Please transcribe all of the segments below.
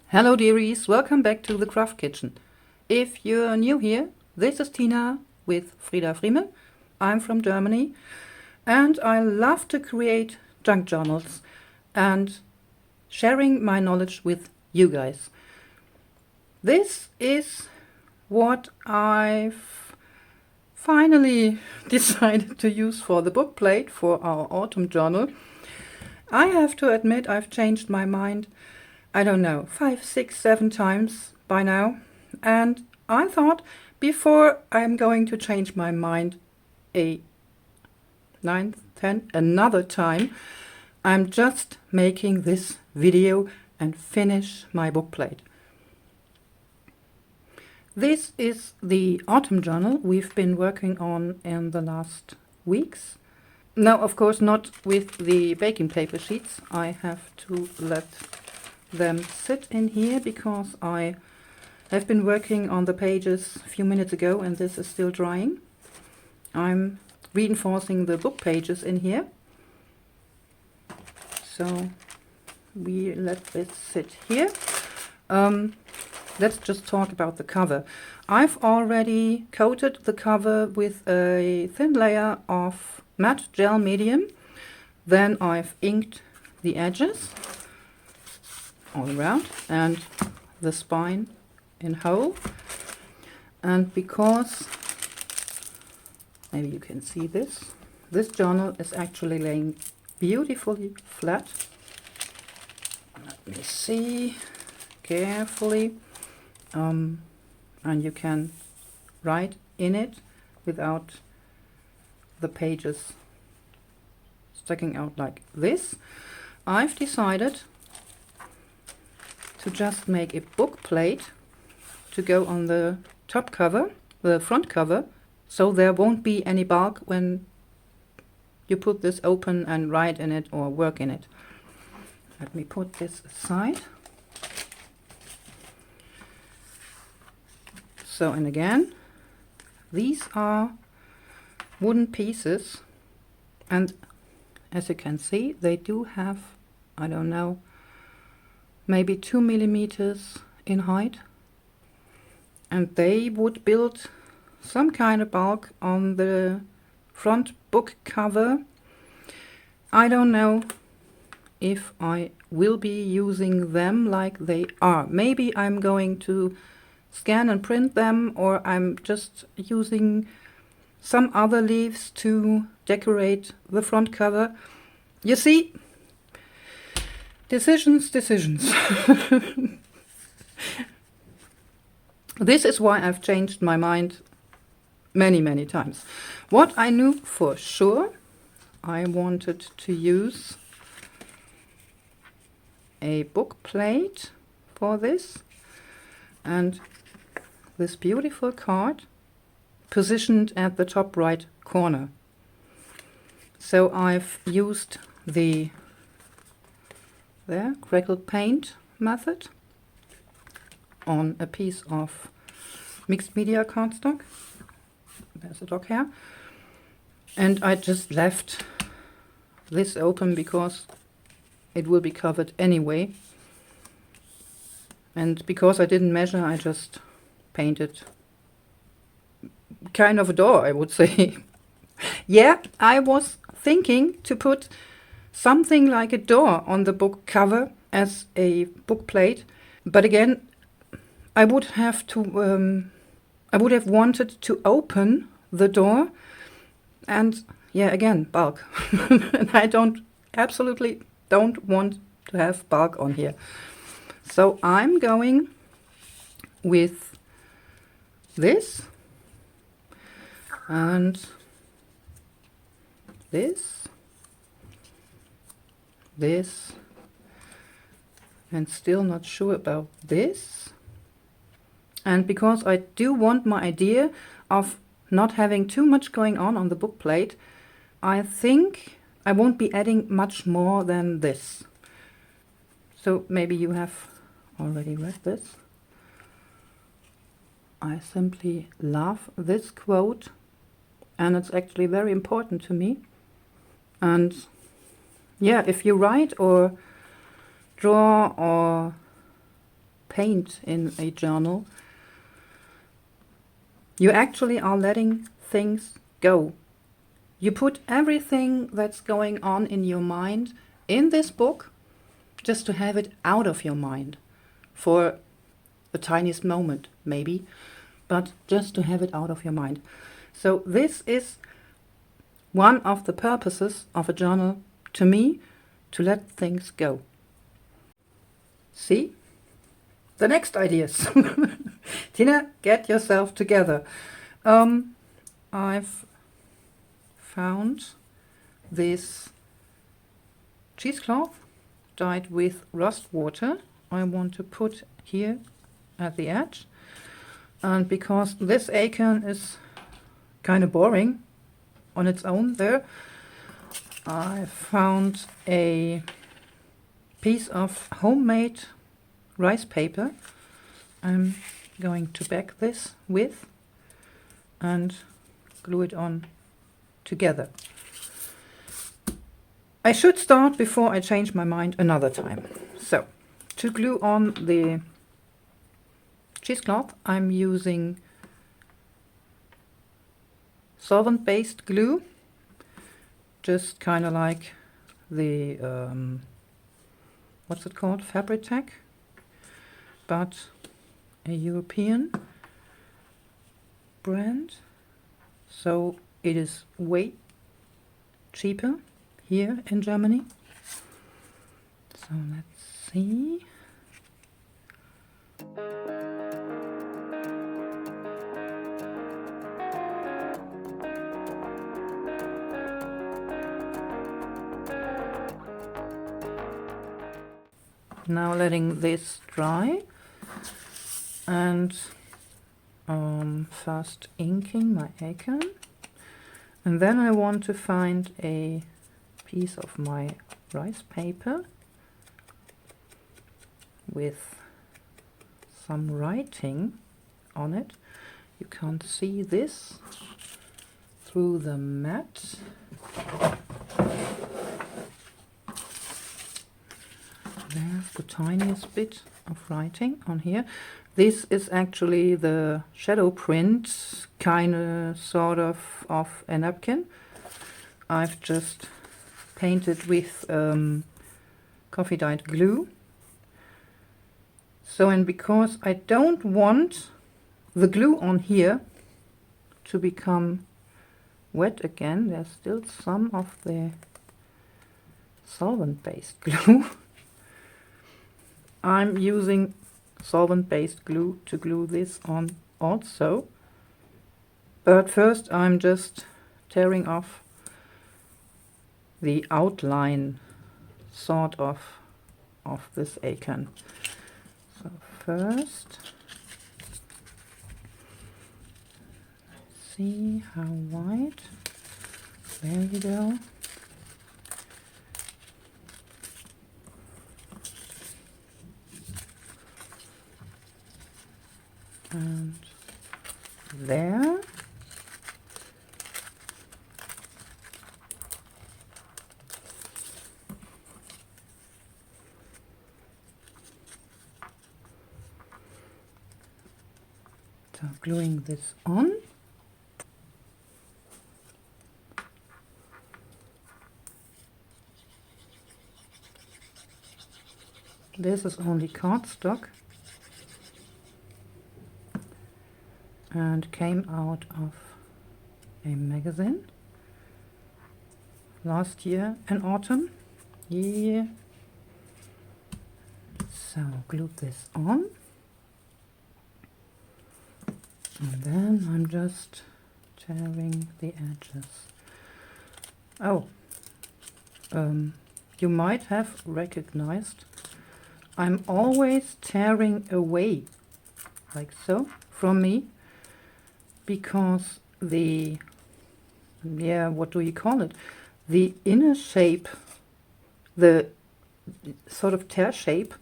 Hello dearies, welcome back to the Craft Kitchen. If you're new here, this is Tina with FriedaFriemel. I'm from Germany and I love to create junk journals and sharing my knowledge with you guys. This is what I've finally decided to use for the book plate for our autumn journal. I have to admit I've changed my mind, I don't know, 5, 6, 7 times by now, and I thought before I'm going to change my mind a 9th, 10th, another time, I'm just making this video and finish my book plate. This is the autumn journal we've been working on in the last weeks. No, of course not with the baking paper sheets. I have to let them sit in here because I have been working on the pages a few minutes ago and this is still drying. I'm reinforcing the book pages in here. So we let this sit here. Let's just talk about the cover. I've already coated the cover with a thin layer of matte gel medium. Then I've inked the edges all around and the spine in whole. And because, maybe you can see this journal is actually laying beautifully flat. Let me see carefully. And you can write in it without the pages sticking out like this. I've decided to just make a book plate to go on the top cover, the front cover, so there won't be any bulk when you put this open and write in it or work in it. Let me put this aside. So, and again, these are wooden pieces, and as you can see, they do have, I don't know, maybe 2 millimeters in height, and they would build some kind of bulk on the front book cover. I don't know if I will be using them like they are. Maybe I'm going to scan and print them, or I'm just using some other leaves to decorate the front cover. You see, decisions. This is why I've changed my mind many times. What I knew for sure, I wanted to use a book plate for this, and this beautiful card positioned at the top right corner. So I've used the crackled paint method on a piece of mixed media cardstock. There's a dog hair. And I just left this open because it will be covered anyway. And because I didn't measure, I just painted kind of a door, I would say. Yeah, I was thinking to put something like a door on the book cover as a book plate, but again, I would have wanted to open the door, and yeah, again, bulk. And I absolutely don't want to have bulk on here. So I'm going with this and this, and still not sure about this. And because I do want my idea of not having too much going on the book plate, I think I won't be adding much more than this. So maybe you have already read this. I simply love this quote, and it's actually very important to me. And yeah, if you write or draw or paint in a journal, you actually are letting things go. You put everything that's going on in your mind in this book just to have it out of your mind for the tiniest moment, maybe, but just to have it out of your mind. So this is one of the purposes of a journal to me, to let things go. See? The next ideas. Tina, get yourself together. I've found this cheesecloth dyed with rust water. I want to put here at the edge. And because this acorn is kind of boring on its own there, I found a piece of homemade rice paper I'm going to back this with and glue it on together. I should start before I change my mind another time. So, to glue on the cheesecloth, I'm using solvent-based glue, just kind of like the, what's it called, Fabri-Tac, but a European brand, so it is way cheaper here in Germany. So let's see. Now letting this dry and first inking my acorn, and then I want to find a piece of my rice paper with some writing on it. You can't see this through the mat. There's the tiniest bit of writing on here. This is actually the shadow print, sort of a napkin. I've just painted with coffee dyed glue. So, and because I don't want the glue on here to become wet again, there's still some of the solvent-based glue. I'm using solvent-based glue to glue this on also. But first I'm just tearing off the outline sort of this acorn. So first, let's see how wide. There you go. And there. So gluing this on. This is only cardstock and came out of a magazine last year in autumn. Yeah. So glue this on, and then I'm just tearing the edges. Oh, you might have recognized I'm always tearing away like so from me, because the, yeah, what do you call it? The inner shape, the sort of tear shape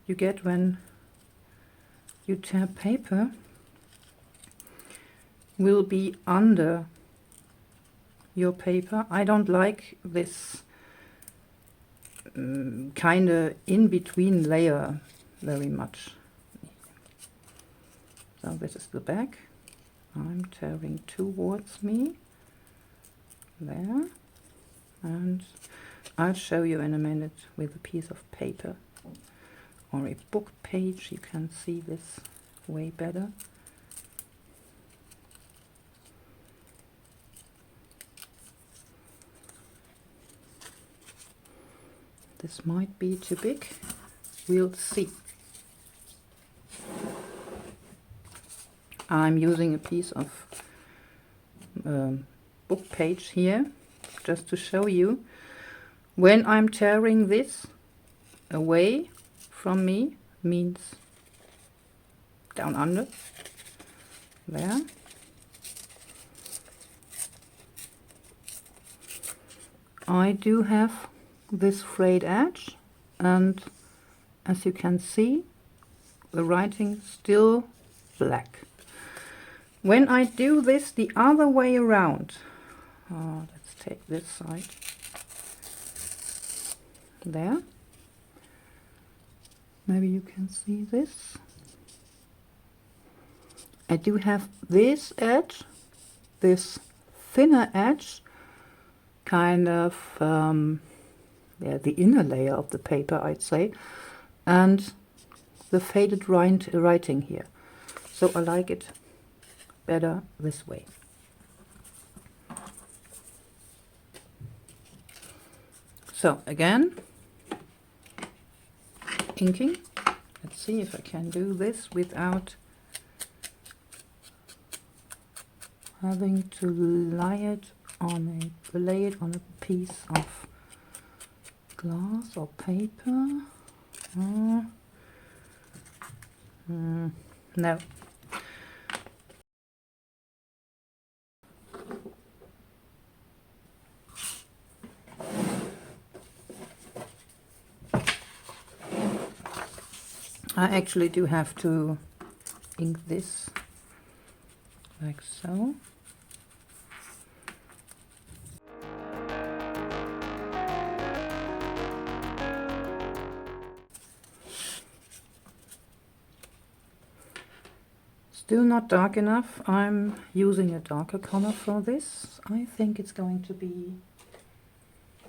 you get when you tear paper will be under your paper. I don't like this kind of in-between layer very much. So this is the back. I'm tearing towards me. There. And I'll show you in a minute with a piece of paper or a book page. You can see this way better. This might be too big. We'll see. I'm using a piece of book page here just to show you when I'm tearing this away from me, means down under, there. I do have this frayed edge, and as you can see, the writing still black. When I do this the other way around, let's take this side, there, maybe you can see this. I do have this edge, this thinner edge, kind of yeah, the inner layer of the paper, I'd say, and the faded writing here. So I like it better this way. So again, inking. Let's see if I can do this without having to lay it on a piece of glass or paper. No. I actually do have to ink this like so. Still not dark enough. I'm using a darker color for this. I think it's going to be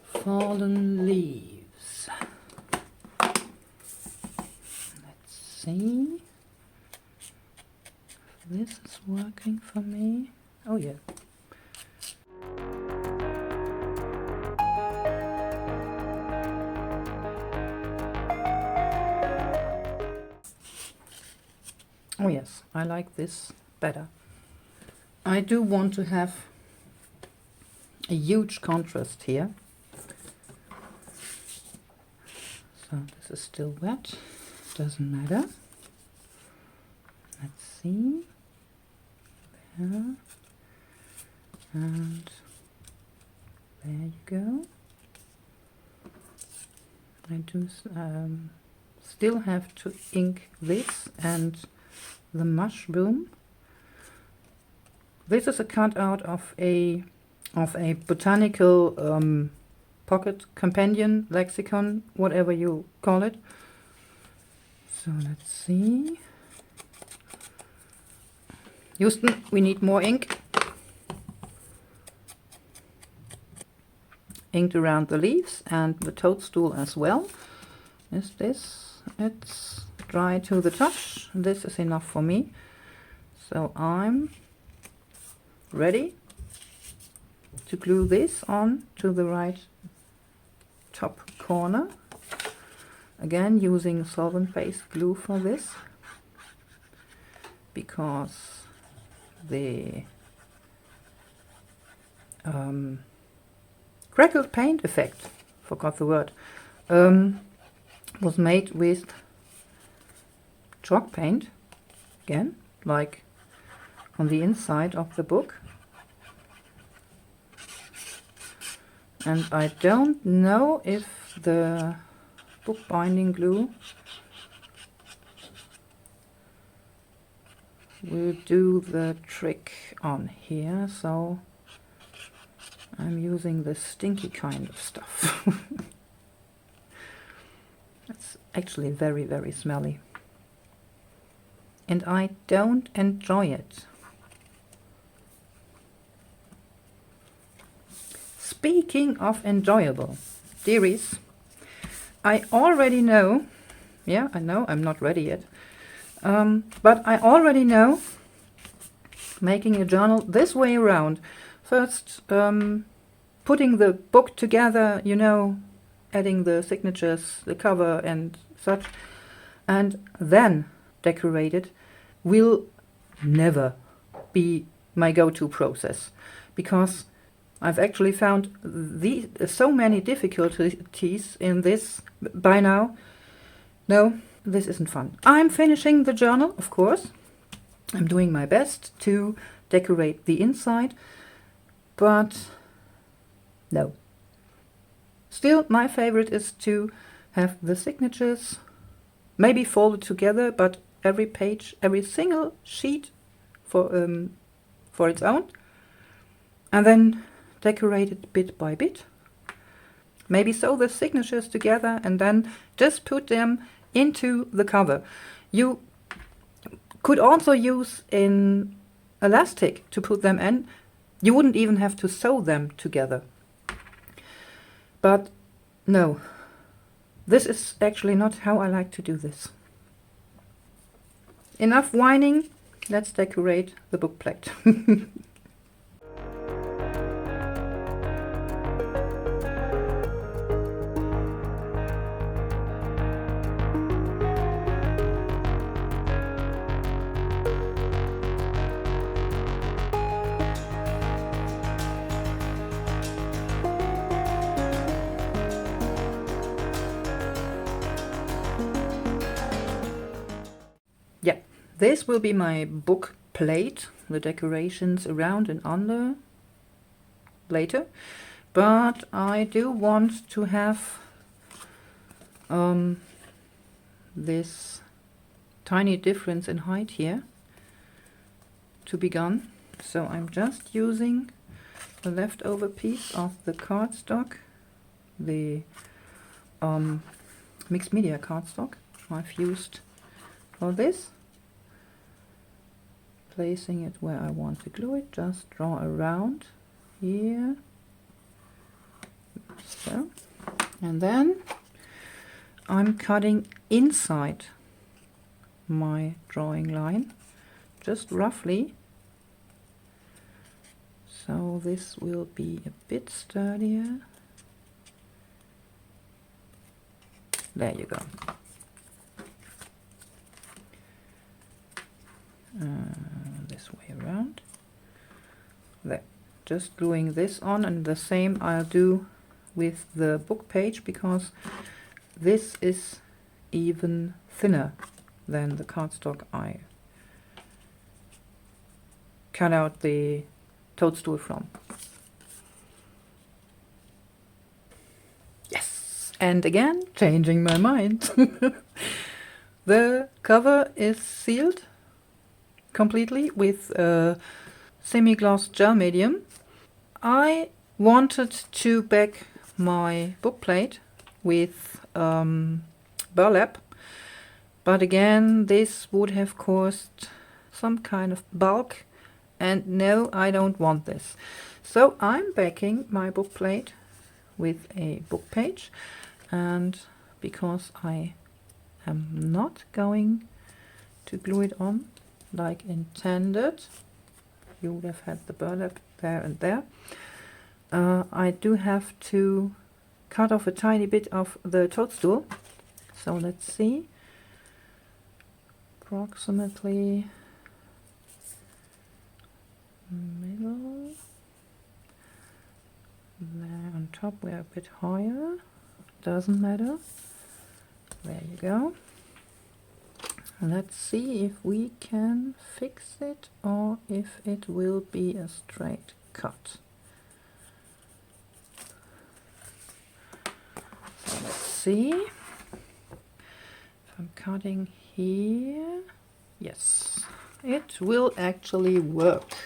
Fallen Leaves. Let's see if this is working for me. Oh yeah. Oh yes, I like this better. I do want to have a huge contrast here. So this is still wet, doesn't matter. Let's see. There. And there you go. I do still have to ink this and the mushroom. This is a cutout of a botanical pocket companion, lexicon, whatever you call it. So let's see. Houston, we need more ink. Inked around the leaves and the toadstool as well. Is this? It's dry to the touch. This is enough for me. So I'm ready to glue this on to the right top corner. Again, using solvent-based glue for this, because the crackled paint effect, forgot the word, was made with chalk paint, again, like on the inside of the book. And I don't know if the book binding glue will do the trick on here, so I'm using the stinky kind of stuff. It's actually very, very smelly. And I don't enjoy it. Speaking of enjoyable, dearies, I already know, yeah, I know I'm not ready yet, but I already know making a journal this way around. First, putting the book together, you know, adding the signatures, the cover and such, and then decorate it will never be my go-to process, because I've actually found so many difficulties in this by now. No, this isn't fun. I'm finishing the journal, of course. I'm doing my best to decorate the inside, but no. Still, my favorite is to have the signatures, maybe folded together, but every page, every single sheet for its own, and then decorate it bit by bit. Maybe sew the signatures together and then just put them into the cover. You could also use in elastic to put them in. You wouldn't even have to sew them together. But no, this is actually not how I like to do this. Enough whining, let's decorate the book plate. Yeah, this will be my book plate, the decorations around and under later, but I do want to have this tiny difference in height here to be gone. So I'm just using the leftover piece of the cardstock, the mixed media cardstock I've used for this, placing it where I want to glue it. Just draw around here, so, and then I'm cutting inside my drawing line, just roughly, so this will be a bit sturdier. There you go. This way around. There. Just gluing this on, and the same I'll do with the book page, because this is even thinner than the cardstock I cut out the toadstool from. Yes! And again, changing my mind. The cover is sealed completely with semi-gloss gel medium. I wanted to back my book plate with burlap, but again this would have caused some kind of bulk, and no, I don't want this. So I'm backing my book plate with a book page, and because I am not going to glue it on like intended, you would have had the burlap there and there, I do have to cut off a tiny bit of the toadstool. So let's see, approximately middle there. On top we're a bit higher, doesn't matter, there you go. Let's see if we can fix it or if it will be a straight cut. So let's see if I'm cutting here. Yes, it will actually work.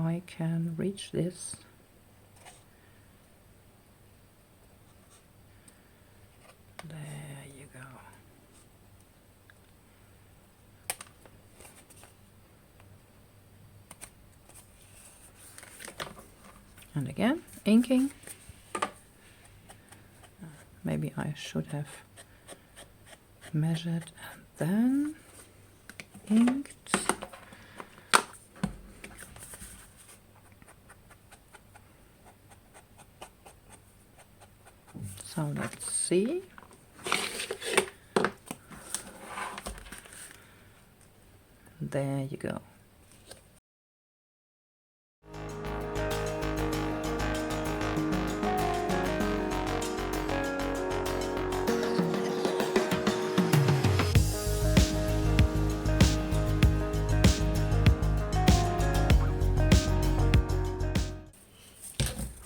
I can reach this. There you go. And again, inking. Maybe I should have measured and then inked. So let's see. There you go.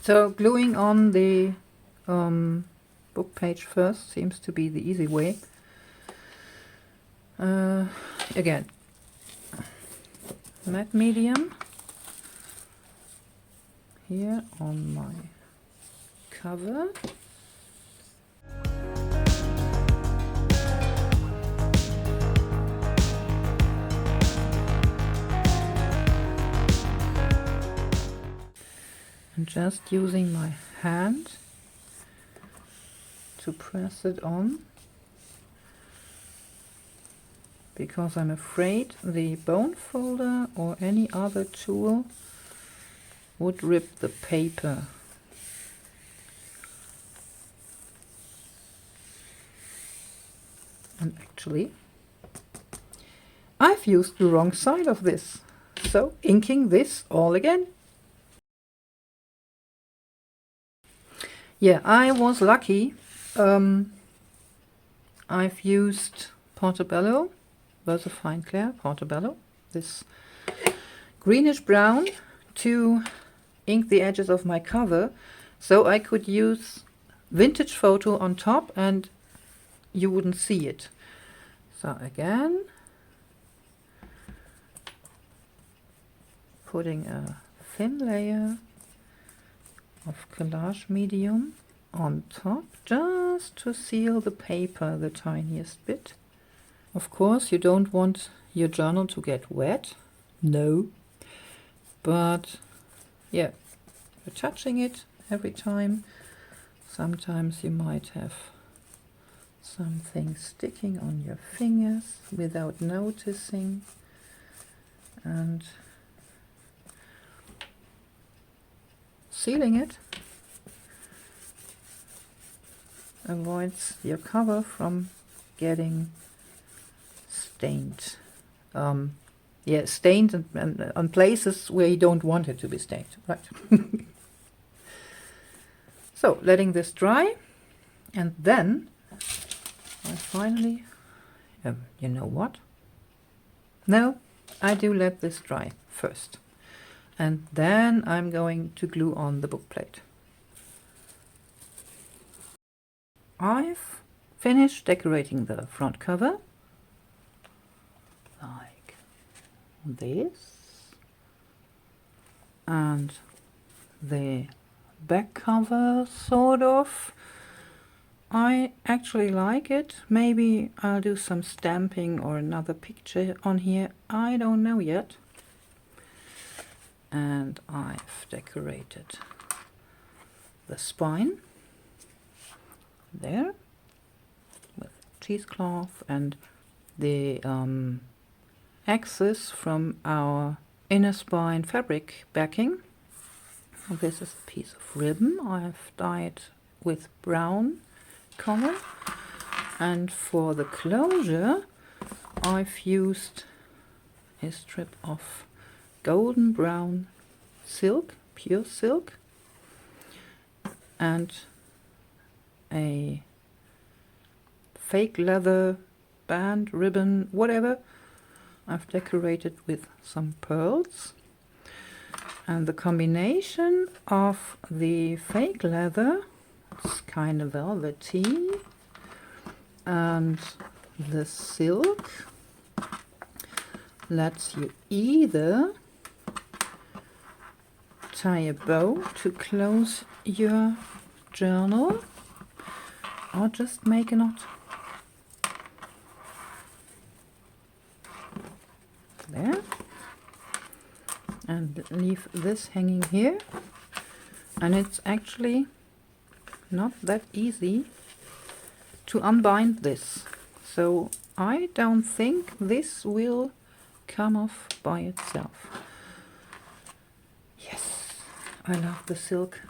So gluing on the book page first seems to be the easy way. Again, matte medium here on my cover. And just using my hand to press it on, because I'm afraid the bone folder or any other tool would rip the paper. And actually, I've used the wrong side of this, so inking this all again. Yeah, I was lucky. I've used Portobello, VersaFine Clair Portobello, this greenish brown, to ink the edges of my cover, so I could use vintage photo on top and you wouldn't see it. So again, putting a thin layer of collage medium on top just to seal the paper the tiniest bit. Of course, you don't want your journal to get wet, no, but yeah, you're touching it every time. Sometimes you might have something sticking on your fingers without noticing, and sealing it avoids your cover from getting stained. Yeah, stained and on places where you don't want it to be stained, right? So letting this dry, and then I finally, you know what? No, I do let this dry first. And then I'm going to glue on the book plate. I've finished decorating the front cover, like this, and the back cover, sort of. I actually like it. Maybe I'll do some stamping or another picture on here, I don't know yet. And I've decorated the spine there with cheesecloth and the axis from our inner spine fabric backing. This is a piece of ribbon I've dyed with brown color, and for the closure I've used a strip of golden brown silk, pure silk, and a fake leather band, ribbon, whatever. I've decorated with some pearls, and the combination of the fake leather, it's kind of velvety, and the silk lets you either tie a bow to close your journal, or just make a knot. There. And leave this hanging here. And it's actually not that easy to unbind this. So I don't think this will come off by itself. Yes, I love the silk.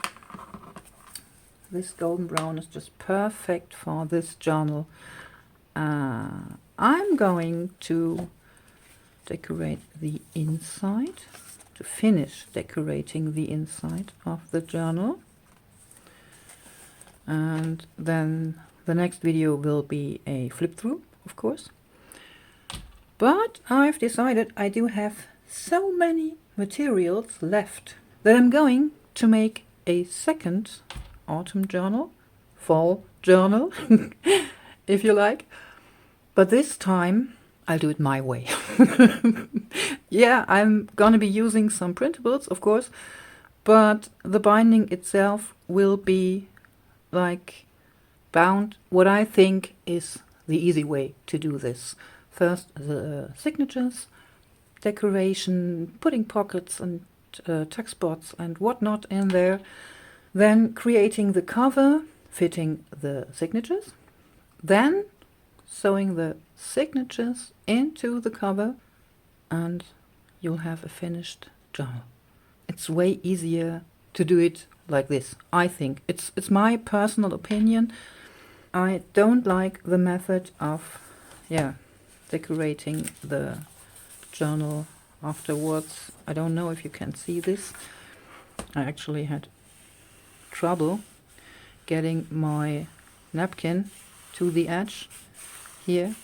This golden brown is just perfect for this journal. I'm going to decorate the inside, to finish decorating the inside of the journal. And then the next video will be a flip through, of course. But I've decided I do have so many materials left that I'm going to make a second autumn journal, fall journal, if you like. But this time I'll do it my way. Yeah, I'm gonna be using some printables, of course, but the binding itself will be like bound what I think is the easy way to do this. First the signatures, decoration, putting pockets and tuck spots and whatnot in there, then creating the cover, fitting the signatures, then sewing the signatures into the cover, and you'll have a finished journal. It's way easier to do it like this, I think. It's my personal opinion. I don't like the method of decorating the journal afterwards. I don't know if you can see this. I actually had trouble getting my napkin to the edge here.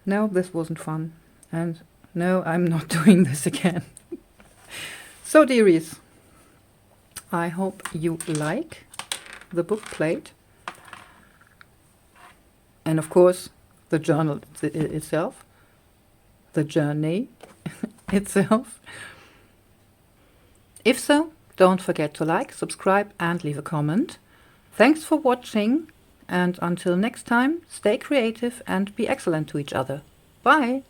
No, this wasn't fun, and no, I'm not doing this again. So dearies, I hope you like the book plate, and of course the journal itself, the journey itself. If so, don't forget to like, subscribe and leave a comment. Thanks for watching, and until next time, stay creative and be excellent to each other. Bye!